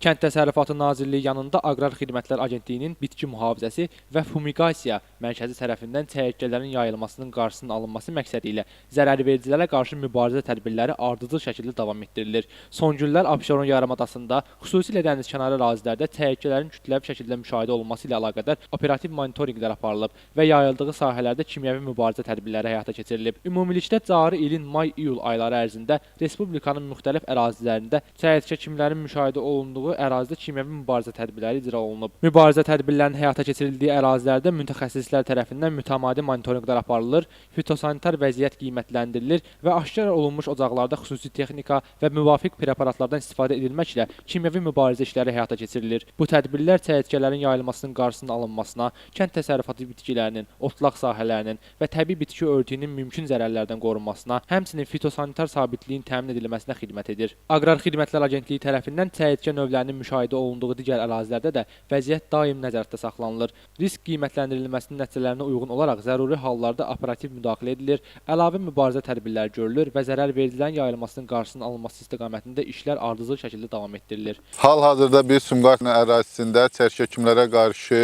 Kənd Təsərrüfatı Nazirliyi yanında Aqrar Xidmətlər Agentliyinin bitki mühafizəsi və fumigasiya mərkəzi tərəfindən çəyirtkələrin yayılmasının qarşısının alınması məqsədi ilə zərərvericilərə qarşı mübarizə tədbirləri ardıcıl şəkildə davam etdirilir. Son günlər Abşeron yarımadasında, xüsusilə dənizkənarı ərazilərdə çəyirtkələrin kütləvi şəkildə müşahidə olunması ilə əlaqədar operativ monitorinqlər aparılıb və yayıldığı sahələrdə kimyəvi mübarizə tədbirləri həyata keçirilib. Ümumilikdə cari ilin may-iyul ayları ərzində Respublikanın müxtəlif ərazilərində çəyirtkə kimlərinin müşahidə olunduğu ərazidə kimyəvi mübarizə tədbirləri icra olunub. Mübarizə tədbirlərinin həyata keçirildiyi ərazilərdə mütəxəssislər tərəfindən mütəmadi monitorinqlər aparılır, fitosanitar vəziyyət qiymətləndirilir və aşkar olunmuş ocaqlarda xüsusi texnika və müvafiq preparatlardan istifadə edilməklə kimyəvi mübarizə işləri həyata keçirilir. Bu tədbirlər çəyirtkələrin yayılmasının qarşısının alınmasına, kənd təsərrüfatı bitkilərinin, otlaq sahələrinin və təbii bitki örtüyünün mümkün zərərlərdən qorunmasına, həmçinin fitosanitar sabitliyin təmin edilməsinə xidmət edir. Aqrar Xidmətlər Agentliyi tərəfindən çəyirtkə növlərinin müşahidə olunduğu digər ərazilərdə də vəziyyət daim nəzarətdə saxlanılır. Risk qiymətləndirilməsinin nəticələrinə uyğun olaraq zəruri hallarda operativ müdaxilə edilir, əlavə mübarizə tədbirləri görülür və zərərvericilərin yayılmasının qarşısının alınması istiqamətində işlər ardıcıl şəkildə davam etdirilir. Hal-hazırda biz Sumqayıt ərazisində çəyirtkə kimlərə qarşı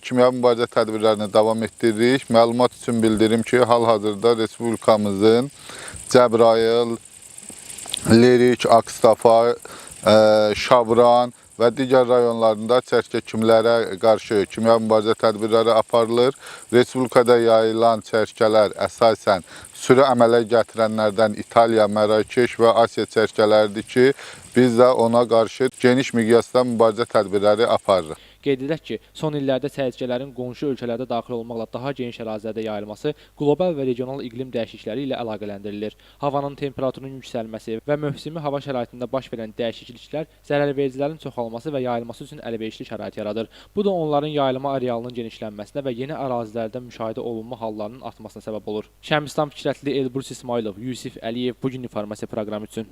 kimyəvi mübarizə tədbirlərini davam etdiririk. Məlumat üçün bildirim ki, hal-hazırda Respublikamızın Cəbrayıl, Lerik, Akstafa, Şabran və digər rayonlarında çəyirtkə kimlərə qarşı kimyəvi mübarizə tədbirləri aparılır. Respublikada yayılan çəyirtkələr əsasən sürü əmələ gətirənlərdən İtaliya, Mərakeş və Asiya çəyirtkələridir ki, biz də ona qarşı geniş miqyasda mübarizə tədbirləri aparırıq. Qeyd edək ki, son illərdə çəyirtkələrin qonşu ölkələrdə daxil olmaqla daha geniş ərazilərdə yayılması qlobal və regional iqlim dəyişiklikləri ilə əlaqələndirilir. Havanın temperaturunun yüksəlməsi və mövsümi hava şəraitində baş verən dəyişikliklər zərərvericilərin çoxalması və yayılması üçün əlverişli şərait yaradır. Bu da onların yayılma arealının genişlənməsinə və yeni ərazilərdə müşahidə olunma hallarının artmasına səbəb olur. Şəmistan Fikrətli, Elbrus İsmailov, Yusif Əliyev bugün informasiya proqramı üçün.